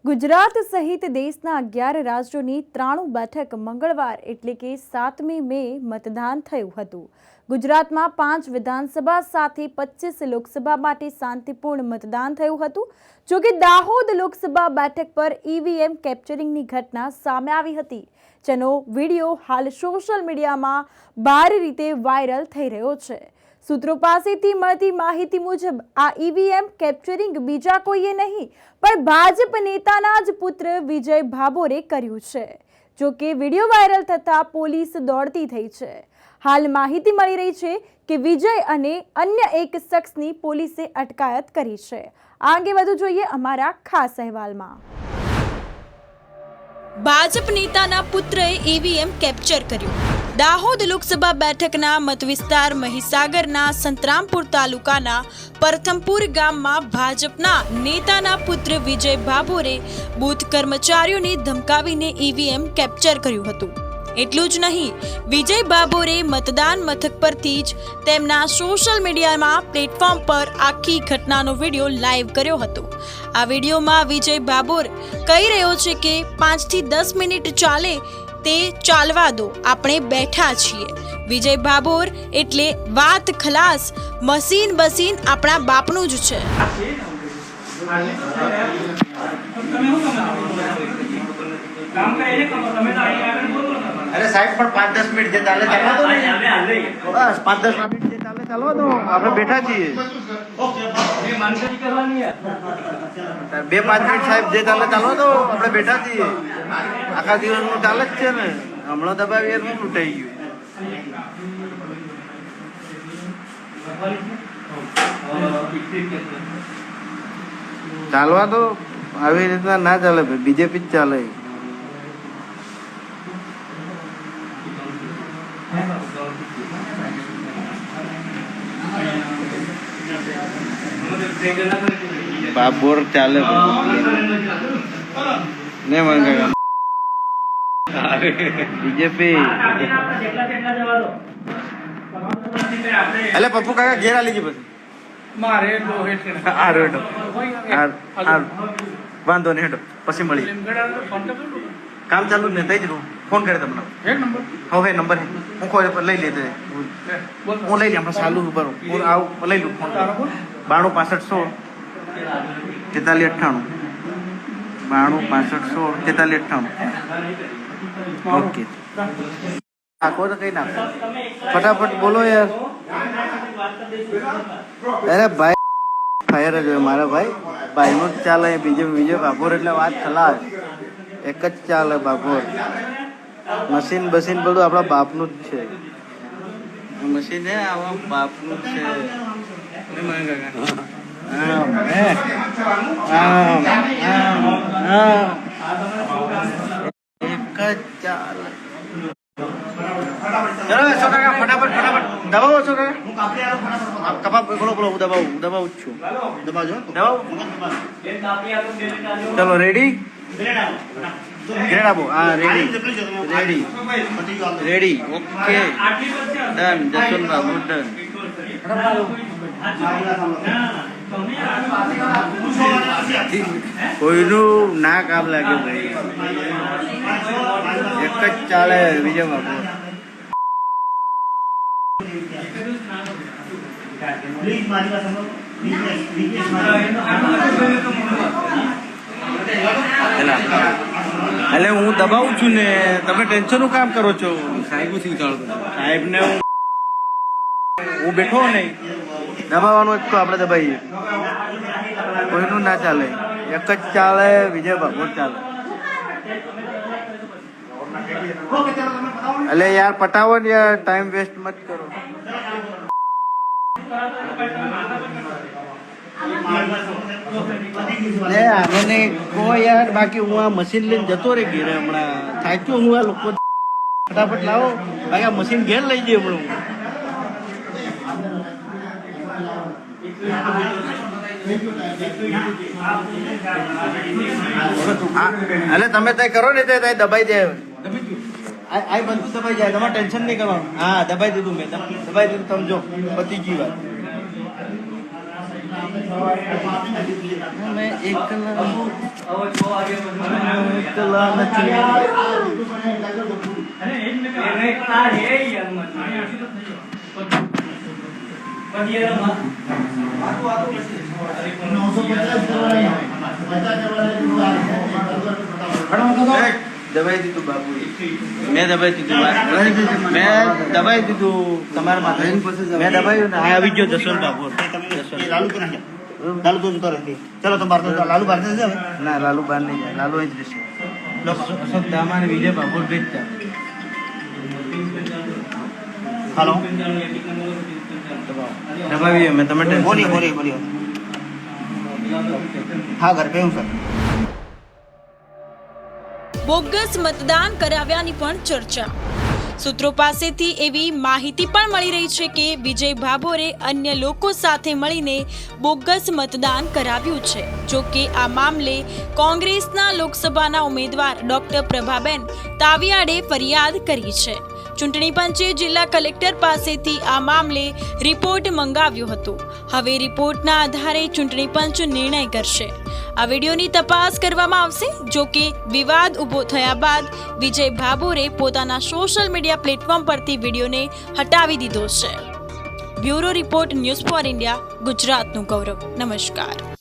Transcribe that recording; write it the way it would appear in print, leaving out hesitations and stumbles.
ગુજરાત સહિત દેશના 11 રાજ્યોની 93 બેઠક મંગળવાર એટલે કે 7મી મે મતદાન થયું હતું। ગુજરાતમાં 5 વિધાનસભા સાથે 25 લોકસભા માટે શાંતિપૂર્ણ મતદાન થયું હતું। જો કે દાહોદ લોકસભા બેઠક પર ઈવીએમ કેપ્ચરિંગની ઘટના સામે આવી હતી, જેનો વિડીયો હાલ સોશિયલ મીડિયામાં ભારે રીતે વાયરલ થઈ રહ્યો છે। सूत्रों पासेथी मळती माहिती मुजब आ ईवीएम केप्चरिंग बीजा कोईए नहीं पण भाजप नेताना ज पुत्र विजय भाभोरे कर्युं छे। जो के वीडियो वायरल थता पोलीस दौड़ती थई छे। हाल माहिती मळी रही छे के विजय अने अन्य एक शख्सनी पोलीसे अटकायत करी छे। आ अंगे वधु जोईए अमारा खास अहेवालमां। भाजप नेताना पुत्रए ईवीएम केप्चर कर्युं। दाहोद लोकसभा बेठकना मतविस्तार महिसागरना संतरामपुर तालुकाना प्रथमपुर गाममां भाजपना नेताना पुत्र विजय भाभोरे बूथ कर्मचारीओने धमकावीने ईवीएम केप्चर कर्युं हतुं। એટલું જ નહીં, વિજય ભાભોરે મતદાન મથક પરથી જ તેમના સોશિયલ મીડિયામાં પ્લેટફોર્મ પર આખી ઘટનાનો વિડીયો લાઈવ કર્યો હતો। આ વિડીયોમાં વિજય ભાભોર કહી રહ્યો છે કે 5 થી 10 મિનિટ ચાલે તે ચાલવા દો, આપણે બેઠા છીએ। વિજય ભાભોર એટલે વાત ખલાસ, મશીન બસીન આપણા બાપનું જ છે। अरे साइड पर 5-10 मिनट जे चाले चलवा दो बस 5-10 मिनट जे चाले चलवा दो આપણે બેઠા છીએ। 2-5 મિનિટ સાહેબ જે ચાલે ચાલવા દો આપણે બેઠા છીએ। આખા દિવસનું ચાલે જ છે ને, હમણાં દબાવી એનું લૂંટાઈ ગયું। ચાલવા દો, આવી રીતના ના ચાલે, બીજેપી જ ચાલે। बाबोर चाले नहीं मांगेगा बीजेपी। अरे पप्पू काका घेरा लीजिए बस मारे वांधो नहीं हेठो पछी मळी काम चालू ने तई ज फोन करे तमने एक नंबर હવે નંબર હું કોઈ પર લઈ લેતે હું લઈ લે આપણે ચાલુ ઉપર હું આવ લઈ લઉં ફોન 92 65 16 43 98 92 65 16 43 98 ओके આખો તો કઈ ના ફટાફટ બોલો યાર। અરે ભાઈ ફાયર જ મારા ભાઈ ભાઈનો જ ચાલે, બીજો બાબોર એટલે વાત ખલાસ, એક જ ચાલે બાબોર। મશીન બસીન બધું આપણા બાપનું જ છે, મશીન હે આવા બાપનું જ છે। એક જ ચાલે। चलो सो काका फटाफट दबाओ सो काका कपा बोलो दबाओ छु दबाओ चलो रेडी ग्रेड हाँ रेडी ओके डन जसवंत बाबू डन। કોઈનું ના કામ લાગે ભાઈ, એક જ ચાલે વિજય બાબુ। એટલે હું દબાવું છું ને, તમે ટેન્શનનું કામ કરો છો સાહેબને। હું બેઠો નહીં, દબાવવાનું જ તો આપણે દબાઈએ, કોઈનું ના ચાલે, એક જ ચાલે વિજય બાબુ ચાલે। એટલે યાર પટાવો ને યાર, ટાઈમ વેસ્ટ મત કરો। આને કહો યાર, બાકી હું આ મશીન લઈને જતો રે ઘેરે, હમણાં થાક્યો હું। આ લોકો ફટાફટ લાવો, બાકી આ મશીન ઘેર લઈ જઈએ હમણાં। એટલે તમે તય કરો ને તય દબાઈ દે, આ બધું દબાઈ જાય, તમારે ટેન્શન નહીં કરવાનું। હા દબાઈ દીધું મેં, દબાઈ દીધું, સમજો પતી ગઈ વાત। मैं एक ચલા નથી દબાઈ દીધું બાપુ મેં દબાઈ દીધું મેં દબાઈ દીધું તમારા માથે મેં દબાયું ને આવી ગયો જસવંત બાપુ લાલુ તો નહીં લાલુ તો જતો રહે ચલો તમે બહાર તો લાલુ બહાર જશે હવે ના લાલુ બહાર નહીં જાય લાલુ અહીં જ રહેશે सब दामाने विजय बाबू बेचता हेलो दबाइए मैं टमाटर बोलिए बोलिए बोलिए हाँ घर पे हूँ सर બોગસ મતદાન કરાવ્યાની પણ ચર્ચા સૂત્રો પાસેથી એવી માહિતી પણ મળી રહી છે કે વિજય ભાભોરે અન્ય લોકો સાથે મળીને બોગસ મતદાન કરાવ્યું છે જો કે આ મામલે કોંગ્રેસના લોકસભાના ઉમેદવાર ડોક્ટર પ્રભાબેન તાવિયાડે ફરિયાદ કરી છે ચૂંટણી પંચે જિલ્લા કલેક્ટર પાસેથી આ મામલે રિપોર્ટ મંગાવ્યો હતો હવે રિપોર્ટના આધારે ચૂંટણી પંચ નિર્ણય કરશે આ વિડીયોની તપાસ કરવામાં આવશે જો કે વિવાદ ઊભો થયા બાદ વિજય ભાભોરે પોતાના સોશિયલ મીડિયા પ્લેટફોર્મ પરથી વિડીયોને હટાવી દીધો છે bureau report news for India ગુજરાતનું ગૌરવ નમસ્કાર